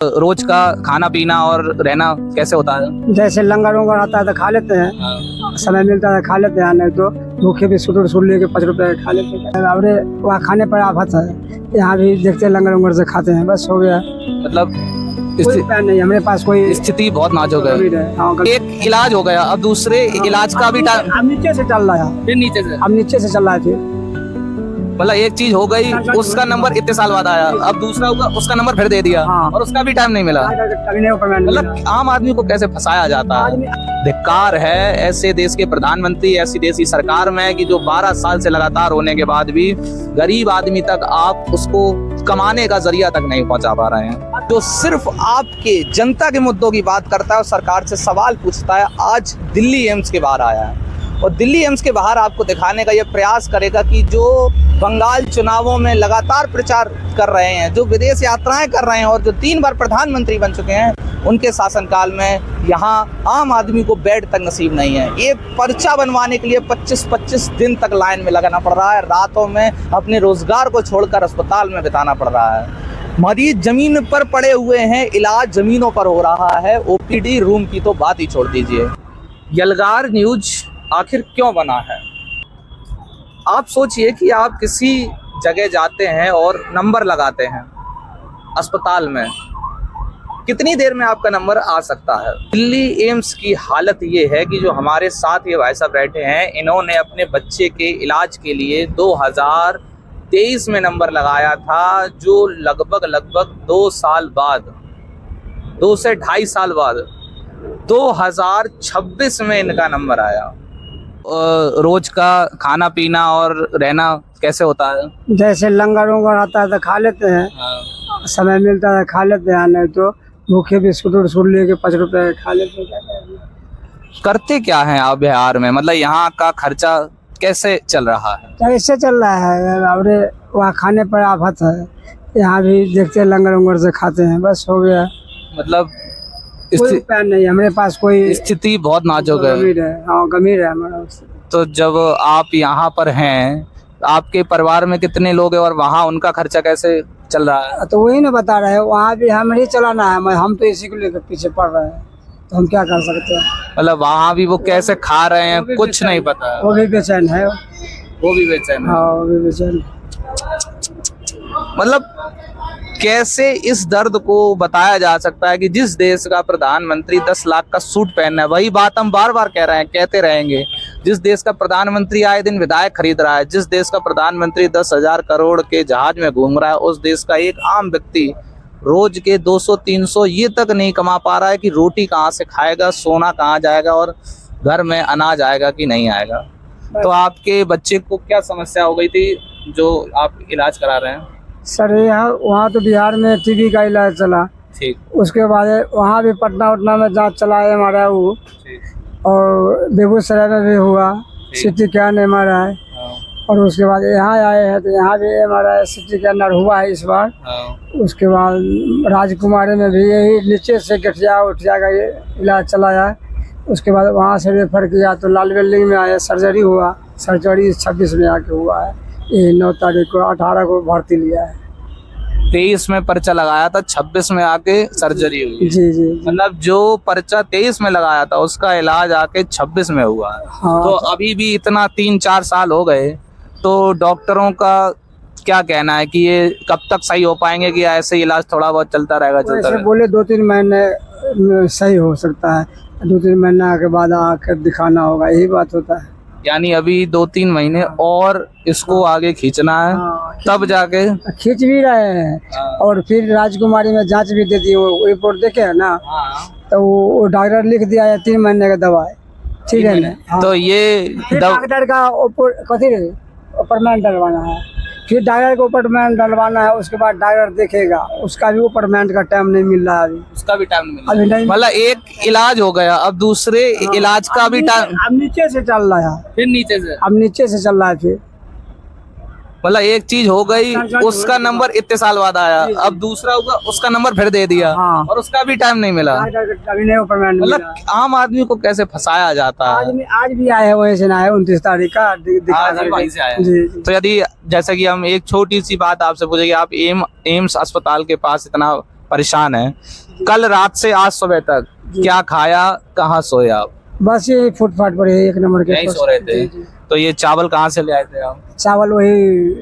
रोज का खाना पीना और रहना कैसे होता है? जैसे लंगर वंगर आता है तो खा लेते हैं, समय मिलता है खा लेते हैं, नहीं तो भूखे बिस्कुट उस्कुट लेके 5 रुपए खा लेते हैं। अरे वहाँ खाने पर आफत है, यहाँ भी देखते हैं लंगर वंगर से खाते हैं, बस हो गया। मतलब कोई उपाय नहीं हमारे पास, कोई स्थिति बहुत नाजुक है। एक इलाज हो गया, अब दूसरे इलाज का भी टाइम। अब नीचे से चल रहा है, फिर नीचे से, अब नीचे से चल रहा है फिर। मतलब एक चीज हो गई, उसका नंबर इतने साल बाद आया, अब दूसरा होगा, उसका नंबर फिर दे दिया और उसका भी टाइम नहीं मिला। मतलब आम आदमी को कैसे फंसाया जाता है? धिक्कार है ऐसे देश के प्रधानमंत्री, ऐसी देश की सरकार में कि जो 12 साल से लगातार होने के बाद भी गरीब आदमी तक आप उसको कमाने का जरिया तक नहीं पहुंचा पा रहे हैं। तो सिर्फ आपके जनता के मुद्दों की बात करता है और सरकार से सवाल पूछता है। आज दिल्ली एम्स के बाहर आया है और दिल्ली एम्स के बाहर आपको दिखाने का ये प्रयास करेगा कि जो बंगाल चुनावों में लगातार प्रचार कर रहे हैं, जो विदेश यात्राएं कर रहे हैं और जो 3 बार प्रधानमंत्री बन चुके हैं, उनके शासनकाल में यहाँ आम आदमी को बेड तक नसीब नहीं है। ये पर्चा बनवाने के लिए 25-25 दिन तक लाइन में लगाना पड़ रहा है, रातों में अपने रोजगार को छोड़कर अस्पताल में बिताना पड़ रहा है। मरीज जमीन पर पड़े हुए हैं, इलाज जमीनों पर हो रहा है, ओपीडी रूम की तो बात ही छोड़ दीजिए। यलगार न्यूज आखिर क्यों बना है? आप सोचिए कि आप किसी जगह जाते हैं और नंबर लगाते हैं अस्पताल में, कितनी देर में आपका नंबर आ सकता है? दिल्ली एम्स की हालत ये है कि जो हमारे साथ ये भाई साहब बैठे हैं, इन्होंने अपने बच्चे के इलाज के लिए 2023 में नंबर लगाया था, जो लगभग 2 साल बाद, 2 से 2.5 साल बाद 2026 में इनका नंबर आया। रोज का खाना पीना और रहना कैसे होता है? जैसे लंगर वंगर आता है तो खा लेते हैं, समय मिलता है खा लेते हैं, नहीं तो भूखे बिस्कुट उस्कुट लेके 5 रुपए खा लेते हैं। करते क्या हैं आप बिहार में? मतलब यहाँ का खर्चा कैसे चल रहा है? कैसे चल रहा है? अरे वहाँ खाने पर आफत है, यहाँ भी देखते हैं लंगर वंगर से खाते हैं, बस हो गया। मतलब कोई उपाय नहीं हमारे पास, कोई स्थिति बहुत नाजुक है, गंभीर है हमारा। तो जब आप यहाँ पर हैं, आपके परिवार में कितने लोग हैं और वहाँ उनका खर्चा कैसे चल रहा है? तो वही ना बता रहे हैं, वहाँ भी हम ही चलाना है, हम तो इसी को लेकर पीछे पड़ रहे हैं, तो हम क्या कर सकते हैं? मतलब वहाँ भी वो कैसे खा रहे हैं कुछ नहीं पता है। वो भी बेचैन है, वो भी बेचैन है। हाँ, वो भी बेचैन। मतलब कैसे इस दर्द को बताया जा सकता है कि जिस देश का प्रधानमंत्री 10 लाख का सूट पहनना है, वही बात हम बार बार कह रहे हैं, कहते रहेंगे। जिस देश का प्रधानमंत्री आए दिन विधायक खरीद रहा है, जिस देश का प्रधानमंत्री 10,000 करोड़ के जहाज में घूम रहा है, उस देश का एक आम व्यक्ति रोज के 200-300 ये तक नहीं कमा पा रहा है कि रोटी कहाँ से खाएगा, सोना कहाँ जाएगा और घर में अनाज आएगा कि नहीं आएगा। तो आपके बच्चे को क्या समस्या हो गई थी जो आप इलाज करा रहे हैं? सर यहाँ वहाँ तो बिहार में टीबी का इलाज चला, ठीक। उसके बाद वहाँ भी पटना में जांच चला MRI वो, और बेगूसराय में भी हुआ CT स्कैन MRI, और उसके बाद यहाँ आए हैं तो यहाँ भी MRI CT स्कैन हुआ है इस बार। उसके बाद राजकुमारी में भी यही नीचे से गठिया उठिया का ये इलाज चलाया। उसके बाद वहाँ से रेफर किया तो लाल बिल्डिंग में आया, सर्जरी हुआ, सर्जरी 26 में आके हुआ है, ये 9 तारीख को, 18 को भर्ती लिया है। 23 में पर्चा लगाया था, 26 में आके सर्जरी हुई। जी जी। मतलब जो पर्चा 23 में लगाया था उसका इलाज आके 26 में हुआ है। हाँ। तो अभी भी इतना 3-4 साल हो गए, तो डॉक्टरों का क्या कहना है कि ये कब तक सही हो पाएंगे कि ऐसे इलाज थोड़ा बहुत चलता रहेगा? बोले 2-3 महीने सही हो सकता है, 2-3 महीने के बाद आकर दिखाना होगा, यही बात होता है। यानी अभी 2-3 महीने और इसको आगे खींचना है, तब जाके खींच भी रहे हैं। और फिर राजकुमारी में जांच भी दे दी, वो रिपोर्ट देखे है ना, तो वो डॉक्टर लिख दिया है 3 महीने का दवाई, ठीक है ना। तो ये डॉक्टर का कथी अपॉइंटमेंट डलवाना है, फिर डॉक्टर को अपॉइंटमेंट डलवाना है, उसके बाद डॉक्टर देखेगा, उसका भी अपॉइंटमेंट का टाइम नहीं मिल रहा है अभी, उसका भी टाइम नहीं मिल रहा। मतलब एक इलाज हो गया, अब दूसरे इलाज का भी टाइम, अब नीचे से चल रहा है, फिर नीचे से, अब नीचे से चल रहा है फिर। मतलब एक चीज हो गई, उसका नंबर इतने साल बाद आया, अब दूसरा होगा, उसका नंबर फिर दे दिया और उसका भी टाइम नहीं मिला। मतलब आम आदमी को कैसे फंसाया जाता है? आज भी आए हैं, वहीं से ना है, 29 तारीख का वहीं से आया। तो यदि जैसे कि हम एक छोटी सी बात आपसे पूछेंगे, आप एम्स अस्पताल के पास इतना परेशान हैं। कल रात से आज सुबह तक क्या खाया, कहाँ सोए आप? बस ये फुटपाथ पर है, 1 नंबर के यहीं पास। सो रहे थे? जी, जी। तो ये चावल कहाँ से ले आए थे आप? चावल वही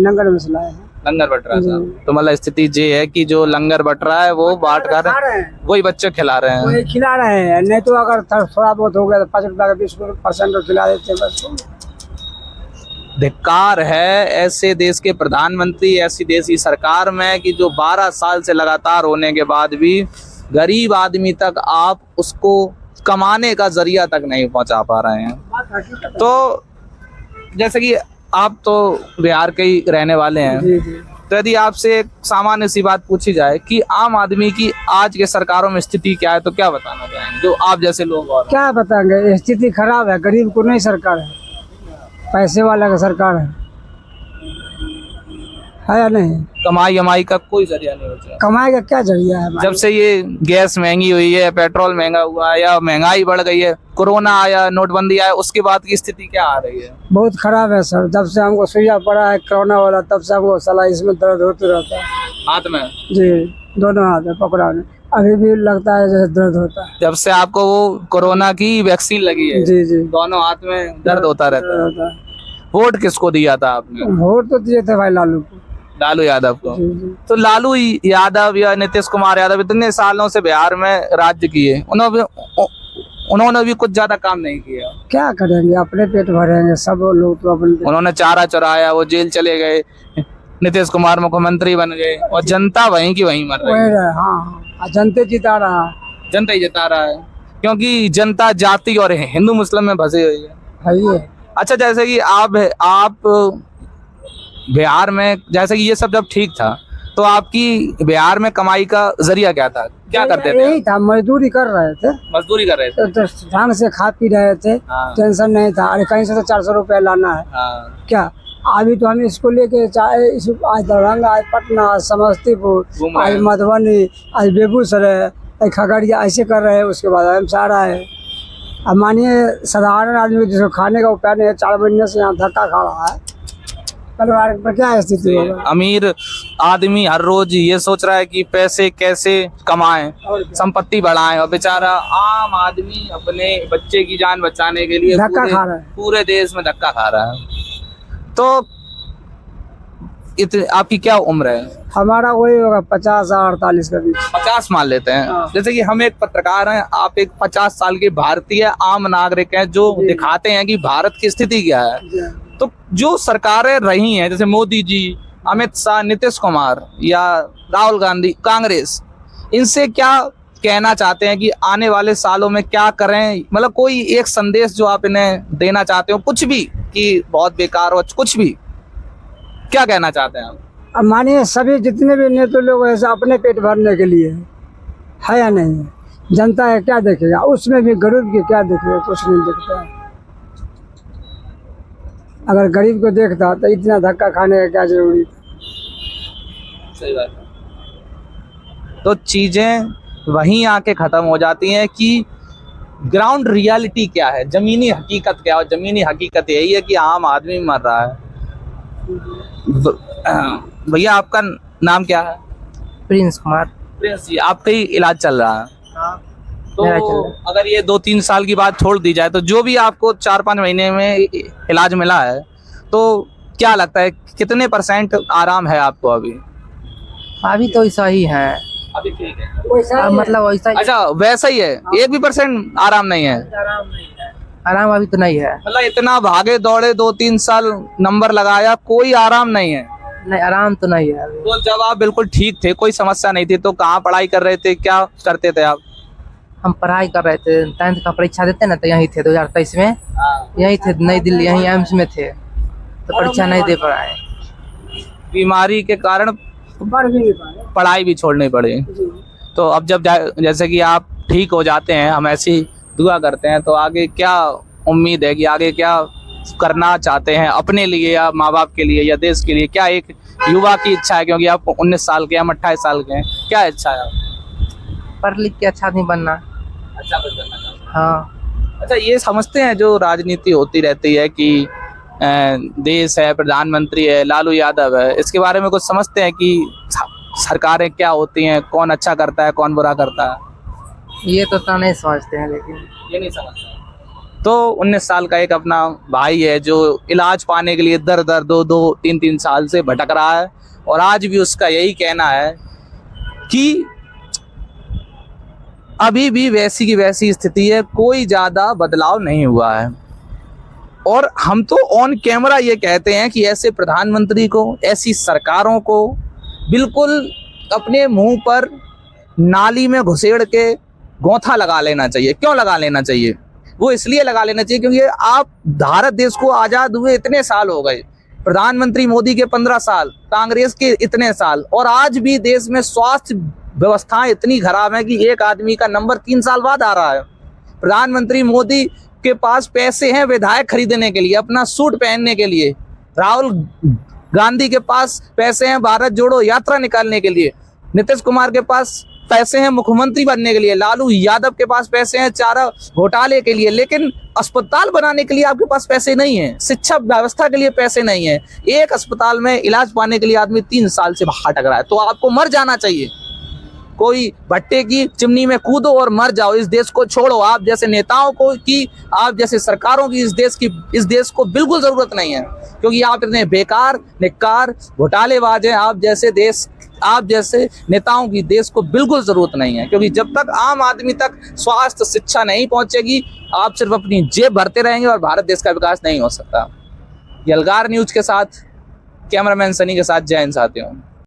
लंगर में से लाए हैं। लंगर बट रहा था। जी। तो मतलब स्थिति ये है कि जो लंगर बट रहा है वो बांट कर खा रहे हैं, वही बच्चे खिला रहे हैं। वही खिला रहे हैं। नहीं तो अगर थोड़ा बहुत हो गया तो 5 रुपया का 20% खिला देते हैं बस। धिक्कार है ऐसे देश के प्रधानमंत्री, ऐसी देश की सरकार में कि जो 12 साल से लगातार होने के बाद भी गरीब आदमी तक आप उसको कमाने का जरिया तक नहीं पहुंचा पा रहे हैं। तो जैसे कि आप तो बिहार के ही रहने वाले हैं, जी, जी। तो यदि आपसे एक सामान्य सी बात पूछी जाए कि आम आदमी की आज के सरकारों में स्थिति क्या है, तो क्या बताना चाहेंगे जो आप जैसे लोग? और क्या बताएंगे, स्थिति खराब है। गरीब को नहीं सरकार है, पैसे वाला का सरकार है या नहीं? कमाई का कोई जरिया नहीं बचा। कमाई का क्या जरिया है? जब से ये गैस महंगी हुई है, पेट्रोल महंगा हुआ है, या महंगाई बढ़ गई है, कोरोना आया, नोटबंदी आया, उसके बाद की स्थिति क्या आ रही है? बहुत खराब है सर। जब से हमको सुइया पड़ा है कोरोना वाला, तब से हमको साला इसमें दर्द होते रहता है। हाथ में? जी, दोनों हाथ में पकड़ा में अभी भी लगता है जैसे दर्द होता है। जब से आपको वो कोरोना की वैक्सीन लगी है, जी, जी। दोनों हाथ में दर्द होता रहता है। वोट किसको दिया था आपने? वोट तो दिए थे भाई लालू को। लालू यादव को। जी, जी। तो लालू यादव या नीतीश कुमार यादव इतने सालों से बिहार में राज्य किए, उन्होंने भी कुछ ज्यादा काम नहीं किया। क्या करेंगे, अपने पेट भरेंगे सब लोग तो अपने। उन्होंने चारा चुराया, वो जेल चले गए, नीतीश कुमार मुख्यमंत्री बन गए, और जनता वहीं की वहीं मर रही है। हाँ, जनता जिता रहा है। जनता ही जिता रहा है, क्योंकि जनता जाति और हिंदू मुस्लिम में फंसी हुई है। ये अच्छा, जैसे कि आप बिहार में, जैसे कि ये सब जब ठीक था, तो आपकी बिहार में कमाई का जरिया क्या था? क्या करते थे? यही था, मजदूरी कर रहे थे। मजदूरी कर रहे थे। तो ढंग से खा पी रहे थे, हाँ। टेंशन नहीं था। अरे कहीं से तो 400 रुपया लाना है। हाँ। क्या अभी तो हम इसको लेके चाहे आज दरभंगा, आज पटना, आज समस्तीपुर, घूम रहे आज हैं। मधुबनी, आज बेगूसराय, आज खगड़िया, ऐसे कर रहे हैं। उसके बाद हम सारा है। अब मानिए साधारण आदमी जिसको खाने का उपाय नहीं है, 4 महीने से यहाँ धक्का खा रहा है, परिवार पर क्या स्थिति होगा? अमीर आदमी हर रोज ये सोच रहा है कि पैसे कैसे कमाएं, संपत्ति बढ़ाएं, और बेचारा आम आदमी अपने बच्चे की जान बचाने के लिए धक्का खा रहा है। पूरे देश में धक्का खा रहा है। तो आपकी क्या उम्र है? हमारा वही होगा 50 और 48 का बीच। 50 मान लेते हैं। हाँ। जैसे कि हम एक पत्रकार हैं, आप एक 50 साल के भारतीय आम नागरिक हैं जो जी। दिखाते हैं कि भारत की स्थिति क्या है। जी। तो जो सरकारें रही हैं, जैसे मोदी जी, अमित शाह, नीतीश कुमार या राहुल गांधी, कांग्रेस, इनसे क्या कहना चाहते हैं कि आने वाले सालों में क्या करें? मतलब कोई एक संदेश जो आप इन्हें देना चाहते हो, कुछ भी, कि बहुत बेकार हो, कुछ भी, क्या कहना चाहते हैं आप? अब मानिए सभी जितने भी नेता लोग ऐसा अपने पेट भरने के लिए है या नहीं? जनता है क्या देखेगा? उसमें भी गरीब की क्या देखेगा? कुछ नहीं देखता है। अगर गरीब को देखता तो इतना धक्का खाने का क्या जरूरी था? सही बात है। तो चीजें वहीं आके खत्म हो जाती हैं कि ग्राउंड रियलिटी क्या है, जमीनी हकीकत क्या है। और जमीनी हकीकत यही है कि आम आदमी मर रहा है। भैया आपका नाम क्या है? प्रिंस कुमार। प्रिंस जी, आपका ही इलाज चल रहा है? हाँ। तो अगर ये 2-3 साल की बात छोड़ दी जाए, तो जो भी आपको 4-5 महीने में इलाज मिला है, तो क्या लगता है कितने % आराम है आपको अभी? अभी तो ऐसा ही है। अभी ठीक है, मतलब वैसा ही अच्छा वैसा ही है, 1 भी % आराम नहीं है? आराम अभी तो नहीं है। मतलब इतना भागे दौड़े 2-3 साल नंबर लगाया, कोई आराम नहीं है? नहीं, आराम तो नहीं है अभी। तो जब आप बिल्कुल ठीक थे, कोई समस्या नहीं थी, तो कहाँ पढ़ाई कर रहे थे, क्या करते थे आप? हम पढ़ाई कर रहे थे, 10th का परीक्षा देते ना, तो यहीं थे 2023 में, यहीं थे नई दिल्ली, यहीं एम्स में थे, तो परीक्षा नहीं दे पाए। बीमारी के कारण बढ़ भी नहीं पाए। पढ़ाई भी छोड़नी पड़ी। तो अब जब जैसे कि आप ठीक हो जाते हैं, हम ऐसी दुआ करते हैं, तो आगे क्या उम्मीद है कि आगे क्या करना चाहते हैं अपने लिए, या माँ बाप के लिए, या देश के लिए? क्या एक युवा की इच्छा है, क्योंकि आप 19 साल के, हम 28 साल के हैं, क्या इच्छा है? पढ़ लिख के अच्छा आदमी बनना। अच्छा कुछ करना चाहते हैं? हाँ। अच्छा, ये समझते हैं जो राजनीति होती रहती है कि देश है, प्रधानमंत्री है, लालू यादव है, इसके बारे में कुछ समझते हैं कि सरकारें क्या होती हैं, कौन अच्छा करता है कौन बुरा करता है, ये तो नहीं समझते हैं, लेकिन ये नहीं समझता। तो 19 साल का एक अपना भाई है जो इलाज पाने के लिए दर दर 2-2, 3-3 साल से भटक रहा है, और आज भी उसका यही कहना है कि अभी भी वैसी की वैसी स्थिति है, कोई ज्यादा बदलाव नहीं हुआ है। और हम तो ऑन कैमरा ये कहते हैं कि ऐसे प्रधानमंत्री को, ऐसी सरकारों को बिल्कुल अपने मुंह पर नाली में घुसेड़ के गोंथा लगा लेना चाहिए। क्यों लगा लेना चाहिए? वो इसलिए लगा लेना चाहिए क्योंकि आप भारत देश को आजाद हुए इतने साल हो गए, प्रधानमंत्री मोदी के 15 साल, कांग्रेस के इतने साल, और आज भी देश में स्वास्थ्य व्यवस्थाएं इतनी खराब है कि एक आदमी का नंबर 3 साल बाद आ रहा है। प्रधानमंत्री मोदी के पास पैसे हैं विधायक खरीदने के लिए, अपना सूट पहनने के लिए। राहुल गांधी के पास पैसे हैं भारत जोड़ो यात्रा निकालने के लिए। नीतीश कुमार के पास पैसे हैं मुख्यमंत्री बनने के लिए। लालू यादव के पास पैसे हैं चारा घोटाले के लिए। लेकिन अस्पताल बनाने के लिए आपके पास पैसे नहीं है, शिक्षा व्यवस्था के लिए पैसे नहीं है। एक अस्पताल में इलाज पाने के लिए आदमी 3 साल से भटक रहा है। तो आपको मर जाना चाहिए, कोई भट्टे की चिमनी में कूदो और मर जाओ, इस देश को छोड़ो। आप जैसे नेताओं को की, आप जैसे सरकारों की इस देश को बिल्कुल जरूरत नहीं है, क्योंकि आप इतने बेकार, निकार, घोटालेबाज हैं। आप जैसे नेताओं की देश को बिल्कुल जरूरत नहीं है, क्योंकि जब तक आम आदमी तक स्वास्थ्य शिक्षा नहीं पहुंचेगी, आप सिर्फ अपनी जेब भरते रहेंगे और भारत देश का विकास नहीं हो सकता। यलगार न्यूज के साथ कैमरामैन सनी के साथ जय हिंद साथियों।